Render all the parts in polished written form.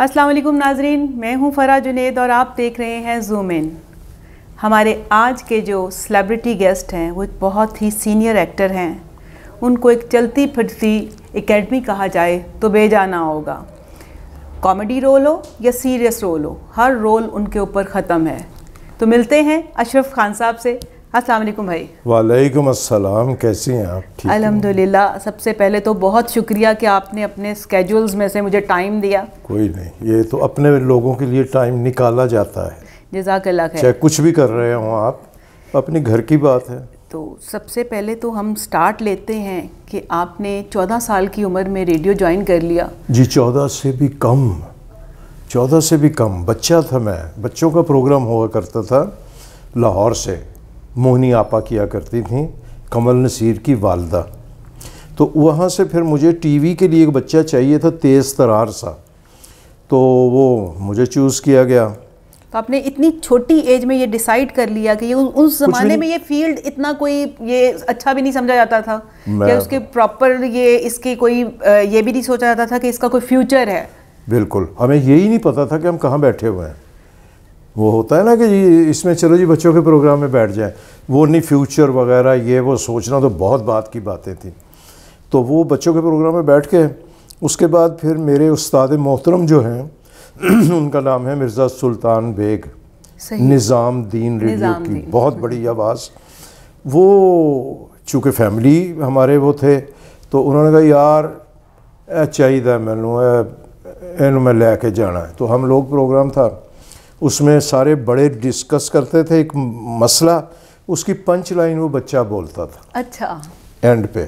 السلام علیکم ناظرین، میں ہوں فرح جنید اور آپ دیکھ رہے ہیں زوم ان۔ ہمارے آج کے جو سیلیبریٹی گیسٹ ہیں وہ بہت ہی سینئر ایکٹر ہیں۔ ان کو ایک چلتی پھرتی اکیڈمی کہا جائے تو بے جانا ہوگا۔ کامیڈی رول ہو یا سیریس رول ہو، ہر رول ان کے اوپر ختم ہے۔ تو ملتے ہیں اشرف خان صاحب سے۔ السلام علیکم بھائی۔ وعلیکم السلام، کیسی ہیں آپ؟ الحمدللہ، سب سے پہلے تو بہت شکریہ کہ آپ نے اپنے اسکیجولز میں سے مجھے ٹائم دیا۔ کوئی نہیں، یہ تو اپنے لوگوں کے لیے ٹائم نکالا جاتا ہے۔ جزاک اللہ خیر۔ چاہے کچھ بھی کر رہے ہوں آپ، اپنی گھر کی بات ہے۔ تو سب سے پہلے تو ہم سٹارٹ لیتے ہیں کہ آپ نے 14 سال کی عمر میں ریڈیو جوائن کر لیا۔ جی 14 سے بھی کم بچہ تھا میں۔ بچوں کا پروگرام ہوا کرتا تھا لاہور سے، موہنی آپا کیا کرتی تھیں، کمل نصیر کی والدہ۔ تو وہاں سے پھر مجھے ٹی وی کے لیے ایک بچہ چاہیے تھا تیز ترار سا، تو وہ مجھے چوز کیا گیا۔ تو آپ نے اتنی چھوٹی ایج میں یہ ڈیسائیڈ کر لیا کہ اس زمانے میں یہ فیلڈ اتنا کوئی یہ اچھا بھی نہیں سمجھا جاتا تھا کہ اس کے پراپر اس کی کوئی یہ بھی نہیں سوچا جاتا تھا کہ اس کا کوئی فیوچر ہے۔ بالکل، ہمیں یہی نہیں پتا تھا کہ ہم کہاں بیٹھے ہوئے ہیں۔ وہ ہوتا ہے نا کہ جی اس میں چلو جی بچوں کے پروگرام میں بیٹھ جائیں، وہ نہیں فیوچر وغیرہ یہ وہ سوچنا تو بہت بات کی باتیں تھیں۔ تو وہ بچوں کے پروگرام میں بیٹھ کے اس کے بعد پھر میرے استاد محترم جو ہیں ان کا نام ہے مرزا سلطان بیگ، نظام دین ریڈیو کی بہت بڑی آواز۔ وہ چونکہ فیملی ہمارے وہ تھے تو انہوں نے کہا یار چاہیے مینوں میں لے کے جانا ہے۔ تو ہم لوگ پروگرام تھا اس میں سارے بڑے ڈسکس کرتے تھے ایک مسئلہ، اس کی پنچ لائن وہ بچہ بولتا تھا اچھا اینڈ پہ،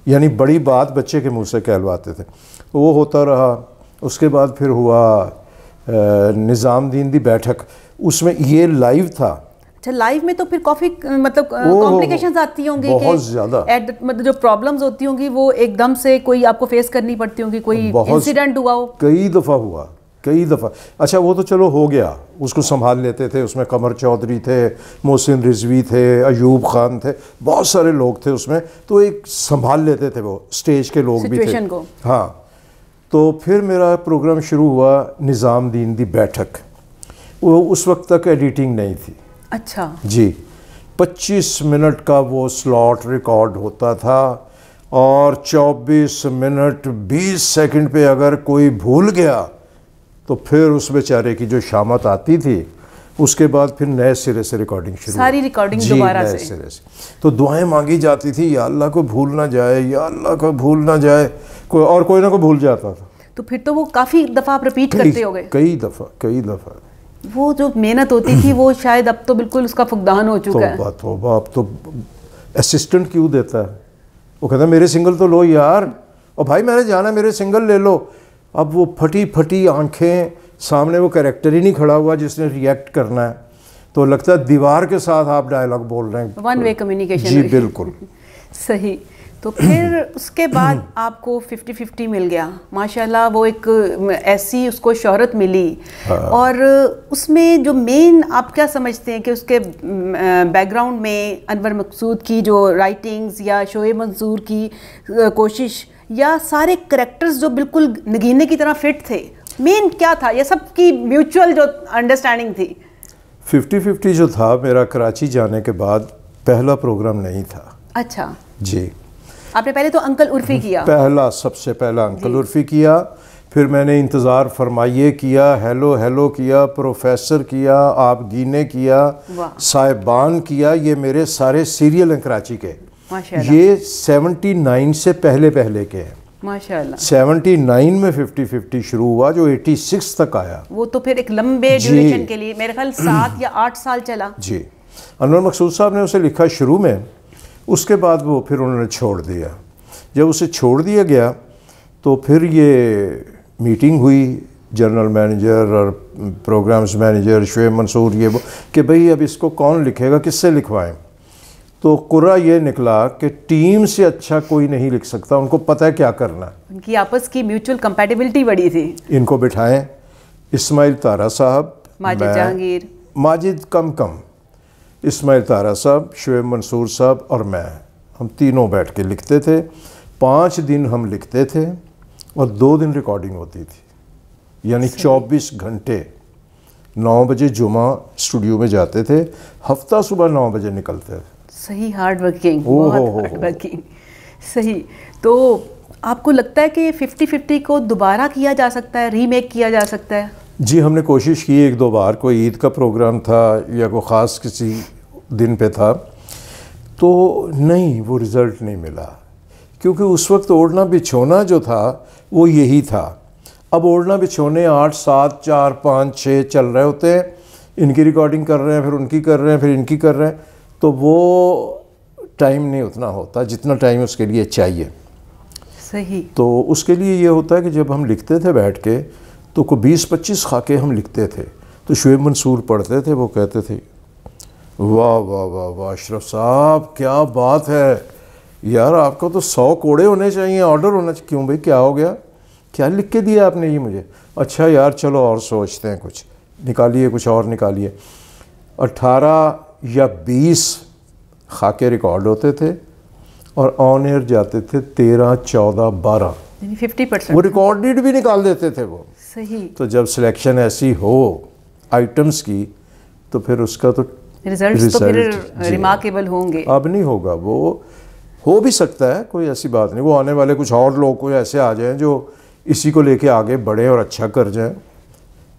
یعنی بڑی بات بچے کے منہ سے کہلواتے تھے۔ وہ ہوتا رہا۔ اس کے بعد پھر ہوا نظام دین دی بیٹھک، اس میں یہ لائیو تھا۔ اچھا، لائیو میں تو پھر کافی مطلب کمپلیکیشنز آتی ہوں گی، بہت زیادہ مطلب جو پرابلمز ہوتی ہوں گی وہ ایک دم سے کوئی آپ کو فیس کرنی پڑتی ہوں گی، کوئی انسیڈنٹ ہوا ہو؟ کئی دفعہ۔ اچھا وہ تو چلو ہو گیا، اس کو سنبھال لیتے تھے۔ اس میں قمر چودھری تھے، محسن رضوی تھے، ایوب خان تھے، بہت سارے لوگ تھے اس میں، تو ایک سنبھال لیتے تھے وہ اسٹیج کے لوگ بھی تھے۔ ہاں، تو پھر میرا پروگرام شروع ہوا نظام دین دی بیٹھک۔ وہ اس وقت تک ایڈیٹنگ نہیں تھی۔ اچھا جی، 25 منٹ کا وہ سلاٹ ریکارڈ ہوتا تھا، اور 24 منٹ 20 سیکنڈ پہ اگر کوئی بھول گیا تو پھر اس بیچارے کی جو شامت آتی تھی، اس کے بعد پھر نئے سرے سے ریکارڈنگ شروع، ساری ریکارڈنگ دوبارہ سے۔ نئے سرے سے تو دعائیں مانگی جاتی تھی، یا اللہ کو بھول نہ جائے، یا اللہ کو بھول نہ جائے، کوئی نہ کوئی بھول جاتا تھا۔ تو پھر تو وہ کافی دفعہ آپ ریپیٹ کرتے ہو گئے؟ کئی دفعہ۔ وہ جو محنت ہوتی تھی وہ شاید اب تو بالکل اس کا فقدان ہو چکا ہے۔ توبہ، اب تو اسسٹنٹ کیوں دیتا ہے؟ وہ کہتا ہے میرے سنگل تو لو یار، اور بھائی میں نے جانا میرے سنگل لے لو۔ اب وہ پھٹی آنکھیں، سامنے وہ کریکٹر ہی نہیں کھڑا ہوا جس نے ریئیکٹ کرنا ہے، تو لگتا ہے دیوار کے ساتھ آپ ڈائلاگ بول رہے ہیں، ون وے کمیونیکیشن۔ جی بالکل صحیح۔ تو پھر اس کے بعد آپ کو 50-50 مل گیا ماشاءاللہ، وہ ایک ایسی اس کو شہرت ملی۔ اور اس میں جو مین آپ کیا سمجھتے ہیں کہ اس کے بیک گراؤنڈ میں انور مقصود کی جو رائٹنگز یا شعیب منصور کی کوشش یا سارے کریکٹرز جو بالکل نگینے کی طرح فٹ تھے، مین کیا تھا؟ یہ سب کی میوچول جو انڈرسٹینڈنگ تھی؟ 50-50 جو تھا میرا کراچی جانے کے بعد پہلا پروگرام نہیں تھا۔ اچھا جی، آپ نے پہلے تو انکل عرفی کیا؟ سب سے پہلا انکل عرفی کیا، پھر میں نے انتظار فرمائیے کیا، ہیلو کیا، پروفیسر کیا، آپ گینے کیا، صاحبان کیا۔ یہ میرے سارے سیریل ہیں کراچی کے، یہ 79 سے پہلے کے ہیں ماشاءاللہ۔ 79 میں 50-50 شروع ہوا جو 86 تک آیا۔ وہ تو پھر ایک لمبے ڈیوریشن کے لیے میرے خیال 7 یا 8 سال چلا۔ جی، انور مقصود صاحب نے اسے لکھا شروع میں، اس کے بعد وہ پھر انہوں نے چھوڑ دیا۔ جب اسے چھوڑ دیا گیا تو پھر یہ میٹنگ ہوئی، جنرل مینیجر اور پروگرامز مینیجر شعیب منصور یہ وہ، کہ بھئی اب اس کو کون لکھے گا، کس سے لکھوائیں؟ تو قرعہ یہ نکلا کہ ٹیم سے اچھا کوئی نہیں لکھ سکتا، ان کو پتہ ہے کیا کرنا ہے، ان کی آپس کی میوچل کمپیٹیبلٹی بڑی تھی۔ ان کو بٹھائیں، اسماعیل طارہ صاحب، ماجد جہانگیر، ماجد کم اسماعیل طارہ صاحب، شعیب منصور صاحب اور میں، ہم تینوں بیٹھ کے لکھتے تھے۔ 5 دن ہم لکھتے تھے اور 2 دن ریکارڈنگ ہوتی تھی۔ یعنی 24 گھنٹے. 9 بجے جمعہ اسٹوڈیو میں جاتے تھے, ہفتہ صبح 9 بجے نکلتے تھے. صحیح ہارڈ ورکنگ, بہت ہارڈ ورکنگ. صحیح. تو آپ کو لگتا ہے کہ 50-50 کو دوبارہ کیا جا سکتا ہے, ری میک کیا جا سکتا ہے؟ جی ہم نے کوشش کی 1-2 بار, کوئی عید کا پروگرام تھا یا کوئی خاص کسی دن پہ تھا, تو نہیں, وہ رزلٹ نہیں ملا, کیونکہ اس وقت اوڑھنا بچھونا جو تھا وہ یہی تھا. اب اوڑھنا بچھونے 8, 7, 4, 5, 6 چل رہے ہوتے ہیں, ان کی ریکارڈنگ کر رہے ہیں, پھر ان کی کر رہے ہیں, پھر ان کی کر رہے ہیں, تو وہ ٹائم نہیں اتنا ہوتا جتنا ٹائم اس کے لیے چاہیے. صحیح. تو اس کے لیے یہ ہوتا ہے کہ جب ہم لکھتے تھے بیٹھ کے تو کوئی 20-25 خاکے ہم لکھتے تھے, تو شعیب منصور پڑھتے تھے, وہ کہتے تھے واہ واہ واہ واہ اشرف صاحب کیا بات ہے یار, آپ کو تو 100 کوڑے ہونے چاہیے, آرڈر ہونا چاہیے. کیوں بھائی کیا ہو گیا, کیا لکھ کے دیا آپ نے یہ مجھے؟ اچھا یار چلو اور سوچتے ہیں, کچھ نکالیے, کچھ اور نکالیے. 18 یا 20 خاکے ریکارڈ ہوتے تھے اور آن ایئر جاتے تھے 13, 14, 12, 50%. وہ ریکارڈڈ بھی نکال دیتے تھے وہ. صحیح. تو جب سلیکشن ایسی ہو آئٹمس کی تو پھر اس کا تو ریزلٹس تو پھر ریمارکیبل ہوں گے. اب نہیں ہوگا, وہ ہو بھی سکتا ہے, کوئی ایسی بات نہیں, وہ آنے والے کچھ اور لوگ کوئی ایسے آ جائیں جو اسی کو لے کے آگے بڑھیں اور اچھا کر جائیں,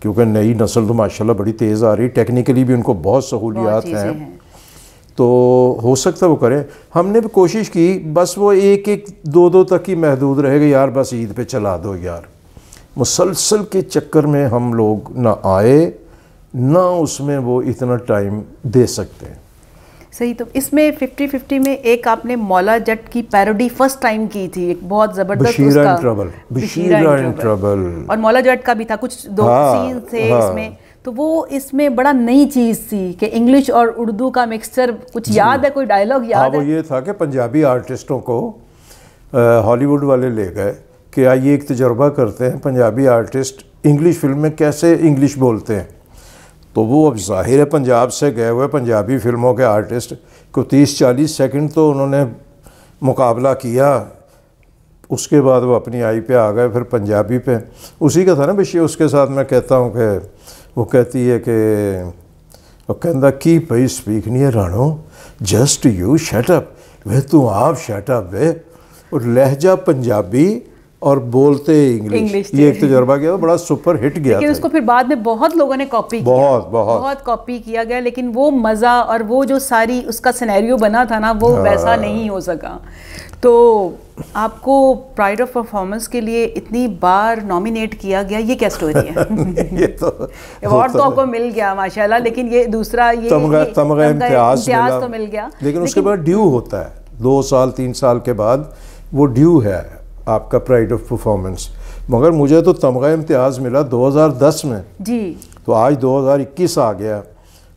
کیونکہ نئی نسل تو ماشاءاللہ بڑی تیز آ رہی, ٹیکنیکلی بھی ان کو بہت سہولیات ہیں, تو ہو سکتا ہے وہ کریں. ہم نے بھی کوشش کی, بس وہ 1-1, 2-2 تک ہی محدود رہے گا یار, بس عید پہ چلا دو یار. مسلسل کے چکر میں ہم لوگ نہ آئے, نہ اس میں وہ اتنا ٹائم دے سکتے ہیں. صحیح. تو اس میں 50-50 میں ایک آپ نے مولا جٹ کی پیروڈی فرسٹ ٹائم کی تھی, ایک بہت زبردست, Bashira in trouble, Bashira in trouble, اور مولا جٹ کا بھی تھا, کچھ 2 سین تھے اس میں, تو وہ اس میں بڑا نئی چیز تھی کہ انگلش اور اردو کا مکسچر. کچھ یاد ہے, کوئی ڈائلاگ یاد ہے؟ وہ یہ تھا کہ پنجابی آرٹسٹوں کو ہالی ووڈ والے لے گئے کہ آئیے ایک تجربہ کرتے ہیں, پنجابی آرٹسٹ انگلش فلم میں کیسے انگلش بولتے ہیں. تو وہ اب ظاہر ہے پنجاب سے گئے ہوئے پنجابی فلموں کے آرٹسٹ کو 30-40 سیکنڈ تو انہوں نے مقابلہ کیا, اس کے بعد وہ اپنی آئی پہ آ گئے پھر پنجابی پہ. اسی کا تھا نا بشیر, اس کے ساتھ میں کہتا ہوں کہ وہ کہتی ہے کہ وہ کہندہ کی پئی سپیک نہیں ہے رانو, جسٹ یو شٹ اپ وے, تو آپ شٹ اپ وے. اور لہجہ پنجابی اور بولتے انگلش, یہ ایک تجربہ کیا تھا, بڑا سپر ہٹ گیا. لیکن اس کو پھر بعد میں بہت لوگوں نے کاپی کیا, بہت کاپی کیا گیا, لیکن وہ مزہ اور وہ جو ساری اس کا سینیریو بنا تھا نا, وہ ویسا نہیں ہو سکا. تو آپ کو پرائڈ آف پرفارمنس کے لیے اتنی بار نامینیٹ کیا گیا, یہ کیا سٹوری ہے؟ یہ تو ایوارڈ تو آپ کو مل گیا ماشاءاللہ, لیکن یہ دوسرا یہ تمغہ امتیاز تو مل گیا, لیکن اس کے بعد ڈیو ہوتا ہے 2 سال 3 سال کے بعد, وہ ڈیو ہے آپ کا پرائڈ آف پرفارمنس. مگر مجھے تو تمغہ امتیاز ملا 2010 میں جی, تو آج 2021 آ گیا,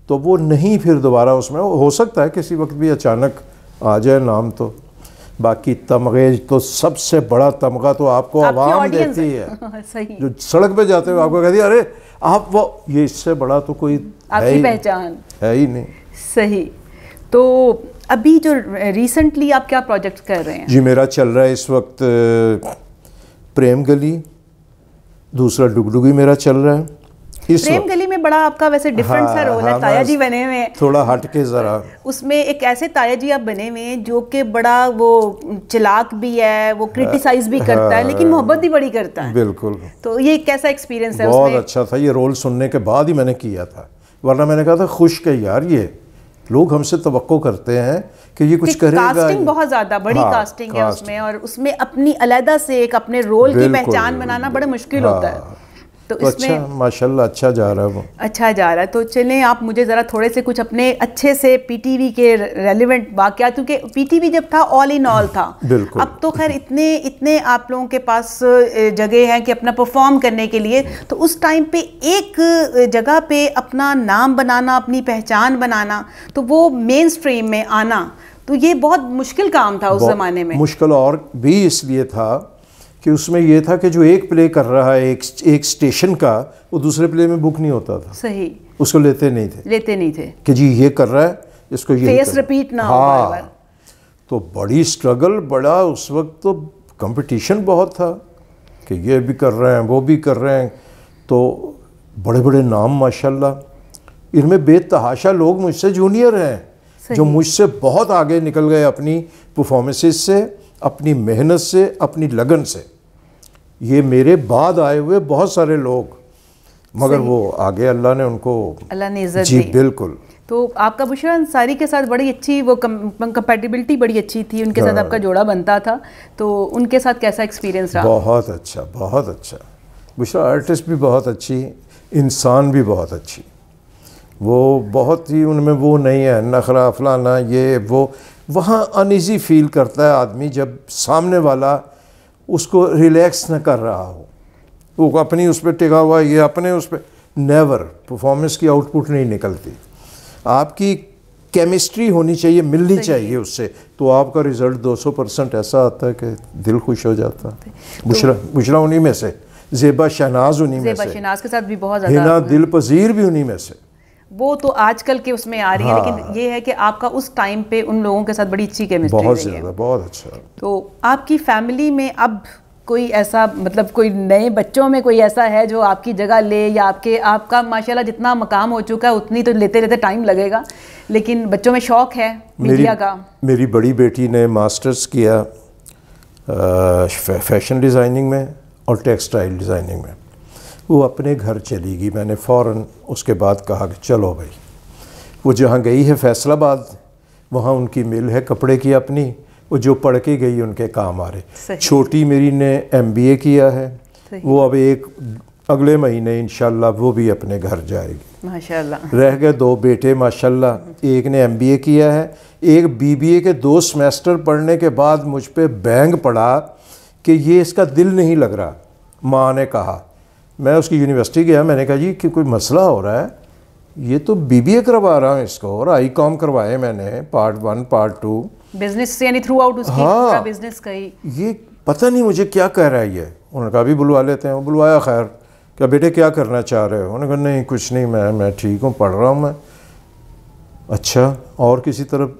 تو وہ نہیں پھر دوبارہ اس میں ہو سکتا ہے کسی وقت بھی اچانک آ جائے نام. تو باقی تمغے تو سب سے بڑا تمغہ تو آپ کو عوام دیتی ہے, جو سڑک پہ جاتے ہوئے آپ کو کہتی ہے ارے آپ وہ, یہ اس سے بڑا تو کوئی آپ کی پہچان ہے ہی نہیں. صحیح. تو ابھی جو ریسنٹلی آپ کیا پروجیکٹ کر رہے ہیں؟ جی میرا چل رہا ہے اس وقت پریم گلی, دوسرا ڈگڈگی میرا چل رہا ہے. پریم گلی میں بڑا آپ کا ویسے ڈفرنٹ سا رول ہے, تایا جی بنے ہوئے ہیں, تھوڑا ہٹ کے ذرا. اس میں ایک ایسے تایا جی آپ بنے ہوئے ہیں جو کہ بڑا وہ چلاک بھی ہے, وہ کرٹیسائز بھی کرتا ہے, لیکن محبت بھی بڑی کرتا ہے. بالکل. تو یہ کیسا ایکسپیرینس ہے؟ بہت اچھا تھا, یہ رول سننے کے بعد ہی میں نے کیا تھا, ورنہ میں نے کہا تھا خوش کہ یار یہ لوگ ہم سے توقع کرتے ہیں کہ یہ کچھ کرے گا. کاسٹنگ بہت زیادہ بڑی کاسٹنگ ہے اس میں, اور اس میں اپنی علیحدہ سے ایک اپنے رول کی پہچان بنانا بڑا مشکل ہوتا ہے. تو اس میں ماشاءاللہ اچھا جا رہا ہے, وہ اچھا جا رہا ہے. تو چلیں آپ مجھے ذرا تھوڑے سے کچھ اپنے اچھے سے پی ٹی وی کے ریلیونٹ واقعات, کیونکہ پی ٹی وی جب تھا آل ان آل تھا, اب تو خیر اتنے آپ لوگوں کے پاس جگہ ہیں کہ اپنا پرفارم کرنے کے لیے, تو اس ٹائم پہ ایک جگہ پہ اپنا نام بنانا, اپنی پہچان بنانا, تو وہ مین سٹریم میں آنا, تو یہ بہت مشکل کام تھا اس زمانے میں. مشکل اور بھی اس لیے تھا کہ اس میں یہ تھا کہ جو ایک پلے کر رہا ہے ایک سٹیشن کا, وہ دوسرے پلے میں بک نہیں ہوتا تھا. صحیح. اس کو لیتے نہیں تھے کہ جی یہ کر رہا ہے, اس کو یہ فیس ریپیٹ نہ ہو بار بار. تو بڑی سٹرگل, بڑا اس وقت تو کمپٹیشن بہت تھا کہ یہ بھی کر رہے ہیں وہ بھی کر رہے ہیں, تو بڑے بڑے نام ماشاءاللہ، ان میں بے تحاشا لوگ مجھ سے جونیئر ہیں جو مجھ سے بہت آگے نکل گئے اپنی پرفارمنسز سے، اپنی محنت سے، اپنی لگن سے. یہ میرے بعد آئے ہوئے بہت سارے لوگ، مگر وہ آگے اللہ نے ان کو، اللہ نے عزت جی دی. بالکل. تو آپ کا بشریٰ انصاری کے ساتھ بڑی اچھی وہ کمپیٹیبلٹی بڑی اچھی تھی، ان کے ساتھ آپ کا جوڑا بنتا تھا، تو ان کے ساتھ کیسا ایکسپیرینس رہا؟ بہت اچھا، بہت اچھا. بشریٰ آرٹسٹ بھی بہت اچھی، انسان بھی بہت اچھی. وہ بہت ہی، ان میں وہ نہیں ہے نخرہ فلانا یہ وہ. وہاں انیزی فیل کرتا ہے آدمی جب سامنے والا اس کو ریلیکس نہ کر رہا ہو، وہ اپنی اس پہ ٹکا ہوا ہے، یہ اپنے اس پہ. نیور پرفارمنس کی آؤٹ پٹ نہیں نکلتی. آپ کی کیمسٹری ہونی چاہیے، ملنی چاہیے اس سے، تو آپ کا رزلٹ 200% ایسا آتا ہے کہ دل خوش ہو جاتا ہے. بشریٰ انہی میں سے، زیبا شہناز انہی میں سے، زیبا شہناز کے ساتھ بھی بہت زیادہ، ہنا دل پذیر بھی انہی میں سے. وہ تو آج کل کے اس میں آ رہی ہے، لیکن یہ ہے کہ آپ کا اس ٹائم پہ ان لوگوں کے ساتھ بڑی اچھی کیمسٹری رہی ہے. بہت زیادہ، بہت اچھا. تو آپ کی فیملی میں اب کوئی ایسا، مطلب کوئی نئے بچوں میں کوئی ایسا ہے جو آپ کی جگہ لے، یا آپ کا ماشاءاللہ جتنا مقام ہو چکا ہے اتنی تو لیتے لیتے ٹائم لگے گا، لیکن بچوں میں شوق ہے میڈیا کا؟ میری بڑی بیٹی نے ماسٹرز کیا فیشن ڈیزائننگ میں اور ٹیکسٹائل ڈیزائننگ میں. وہ اپنے گھر چلی گئی. میں نے فوراً اس کے بعد کہا کہ چلو بھائی. وہ جہاں گئی ہے فیصل آباد، وہاں ان کی مل ہے کپڑے کی اپنی، وہ جو پڑھ کے گئی ان کے کام آ رہے. چھوٹی میری نے MBA کیا ہے، وہ اب اگلے مہینے انشاءاللہ وہ بھی اپنے گھر جائے گی ماشاءاللہ. رہ گئے 2 بیٹے ماشاءاللہ. ایک نے MBA کیا ہے، ایک BBA کے 2 سمیسٹر پڑھنے کے بعد مجھ پہ بینگ پڑا کہ یہ اس کا دل نہیں لگ رہا. ماں نے کہا، میں اس کی یونیورسٹی گیا، میں نے کہا جی کہ کوئی مسئلہ ہو رہا ہے، یہ تو BBA کروا رہا ہوں اس کو، اور ICOM کروائے میں نے پارٹ 1 پارٹ 2 بزنس، یعنی تھرو آؤٹ اس کی پورا بزنس کا ہی. یہ پتہ نہیں مجھے کیا کہہ رہا ہے یہ. انہوں نے کہا بھی بلوا لیتے ہیں. وہ بلوایا. خیر کیا بیٹے کیا کرنا چاہ رہے ہو؟ انہوں نے کہا نہیں کچھ نہیں، میں ٹھیک ہوں، پڑھ رہا ہوں میں. اچھا اور کسی طرف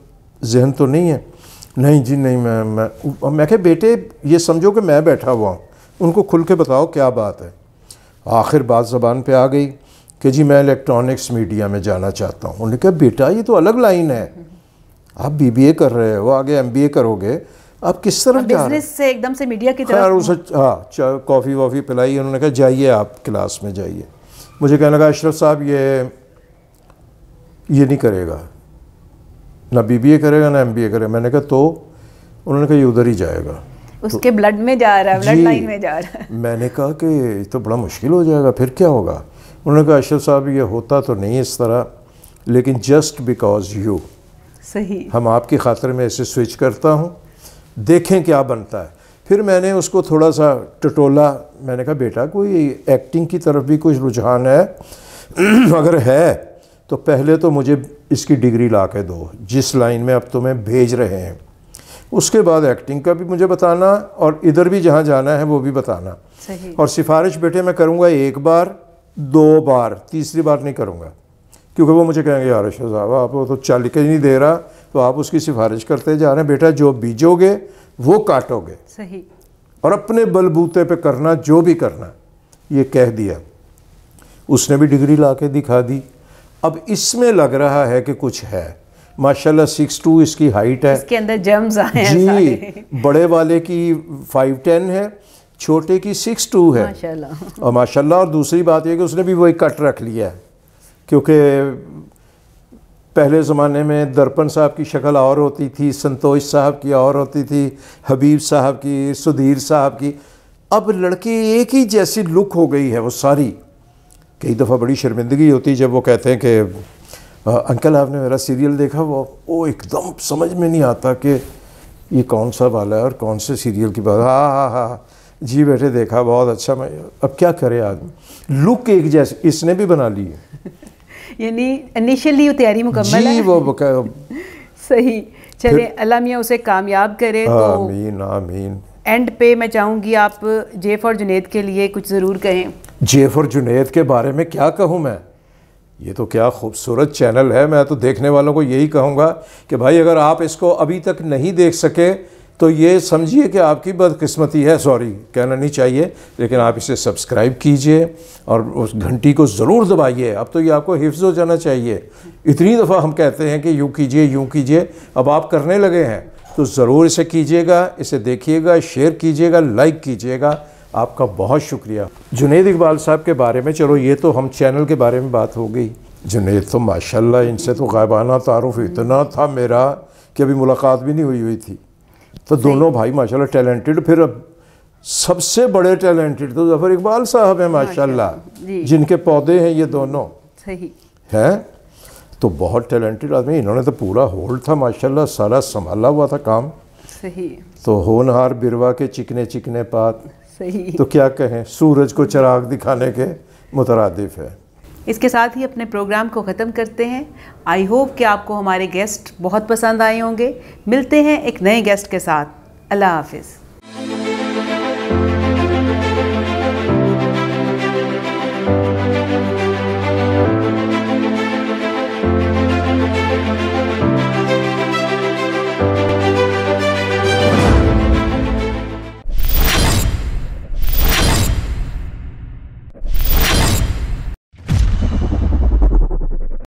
ذہن تو نہیں ہے؟ نہیں جی نہیں. میں کہ بیٹے یہ سمجھو کہ میں بیٹھا ہوا ہوں، ان کو کھل کے بتاؤ کیا بات ہے. آخر بات زبان پہ آ گئی کہ جی میں الیکٹرانکس میڈیا میں جانا چاہتا ہوں. انہوں نے کہا بیٹا یہ تو الگ لائن ہے، آپ BBA کر رہے ہو، آگے MBA کرو گے، آپ کس طرف جا رہے ہیں؟ بزنس سے ایک دم سے میڈیا کی طرف. خیر اسے ہاں کافی وافی پلائی. انہوں نے کہا جائیے آپ کلاس میں جائیے. مجھے کہنے لگا اشرف صاحب یہ نہیں کرے گا، نہ BBA کرے گا نہ MBA کرے گا. میں نے کہا تو؟ انہوں نے کہا یہ ادھر ہی جائے گا، اس کے بلڈ میں جا رہا ہے، بلڈ لائن میں جا رہا ہے. میں نے کہا کہ یہ تو بڑا مشکل ہو جائے گا، پھر کیا ہوگا؟ انہوں نے کہا اشرف صاحب یہ ہوتا تو نہیں اس طرح، لیکن جسٹ بیکاز یو، صحیح، ہم آپ کی خاطر میں ایسے سوئچ کرتا ہوں، دیکھیں کیا بنتا ہے. پھر میں نے اس کو تھوڑا سا ٹٹولا. میں نے کہا بیٹا کوئی ایکٹنگ کی طرف بھی کچھ رجحان ہے؟ اگر ہے تو پہلے تو مجھے اس کی ڈگری لا کے دو جس لائن میں اب تمہیں بھیج رہے ہیں، اس کے بعد ایکٹنگ کا بھی مجھے بتانا، اور ادھر بھی جہاں جانا ہے وہ بھی بتانا. اور سفارش بیٹے میں کروں گا 1 بار 2 بار، تیسری بار نہیں کروں گا، کیونکہ وہ مجھے کہیں گے یار اشرف صاحب آپ وہ تو چل کے نہیں دے رہا، تو آپ اس کی سفارش کرتے جا رہے ہیں. بیٹا جو بیجو گے وہ کاٹو گے، صحیح، اور اپنے بل بوتے پہ کرنا جو بھی کرنا. یہ کہہ دیا. اس نے بھی ڈگری لا کے دکھا دی. اب اس میں لگ رہا ہے کہ کچھ ہے. ماشاءاللہ 6'2" اس کی ہائٹ ہے، اس کے اندر جرمز آئے ہیں جی. بڑے والے کی 5'10" ہے، چھوٹے کی 6'2" ہے ماشاءاللہ. اور ماشاءاللہ. اور دوسری بات یہ کہ اس نے بھی وہی کٹ رکھ لیا ہے، کیونکہ پہلے زمانے میں درپن صاحب کی شکل اور ہوتی تھی، سنتوش صاحب کی اور ہوتی تھی، حبیب صاحب کی، سدھیر صاحب کی. اب لڑکی ایک ہی جیسی لک ہو گئی ہے وہ ساری. کئی دفعہ بڑی شرمندگی ہوتی جب وہ کہتے ہیں کہ انکل آپ نے میرا سیریل دیکھا. وہ ایک دم سمجھ میں نہیں آتا کہ یہ کون سا والا ہے اور کون سے سیریل کی بات. ہاں جی بیٹے دیکھا، بہت اچھا. میں اب کیا کرے آدمی، لک ایک جیسے اس نے بھی بنا لی ہے. یعنی انیشلی تیاری مکمل ہے جی. وہ صحیح. چلیں اللہ میاں اسے کامیاب کرے. تو آمین آمین. اینڈ پہ میں چاہوں گی آپ جے فار جنید کے لیے کچھ ضرور کہیں. جے فار جنید کے بارے میں کیا کہوں میں، یہ تو کیا خوبصورت چینل ہے. میں تو دیکھنے والوں کو یہی کہوں گا کہ بھائی اگر آپ اس کو ابھی تک نہیں دیکھ سکے تو یہ سمجھیے کہ آپ کی بدقسمتی ہے، سوری کہنا نہیں چاہیے، لیکن آپ اسے سبسکرائب کیجئے اور اس گھنٹی کو ضرور دبائیے. اب تو یہ آپ کو حفظ ہو جانا چاہیے. اتنی دفعہ ہم کہتے ہیں کہ یوں کیجئے، اب آپ کرنے لگے ہیں تو ضرور اسے کیجئے گا، اسے دیکھیے گا، شیئر کیجئے گا، لائک کیجئے گا. آپ کا بہت شکریہ. جنید اقبال صاحب کے بارے میں، چلو یہ تو ہم چینل کے بارے میں بات ہو گئی. جنید تو ماشاءاللہ ان سے تو غائبانہ تعارف اتنا تھا میرا کہ ابھی ملاقات بھی نہیں ہوئی تھی. تو دونوں بھائی ماشاءاللہ ٹیلنٹڈ. پھر اب سب سے بڑے ٹیلنٹڈ تو ظفر اقبال صاحب ہیں ماشاءاللہ، جن کے پودے ہیں یہ دونوں ہیں. تو بہت ٹیلنٹڈ آدمی. انہوں نے تو پورا ہولڈ تھا ماشاءاللہ، سارا سنبھالا ہوا تھا کام. تو ہونہار بروا کے چکنے چکنے پات، تو کیا کہیں، سورج کو چراغ دکھانے کے مترادف ہے. اس کے ساتھ ہی اپنے پروگرام کو ختم کرتے ہیں. آئی ہوپ کہ آپ کو ہمارے گیسٹ بہت پسند آئے ہوں گے. ملتے ہیں ایک نئے گیسٹ کے ساتھ. اللہ حافظ.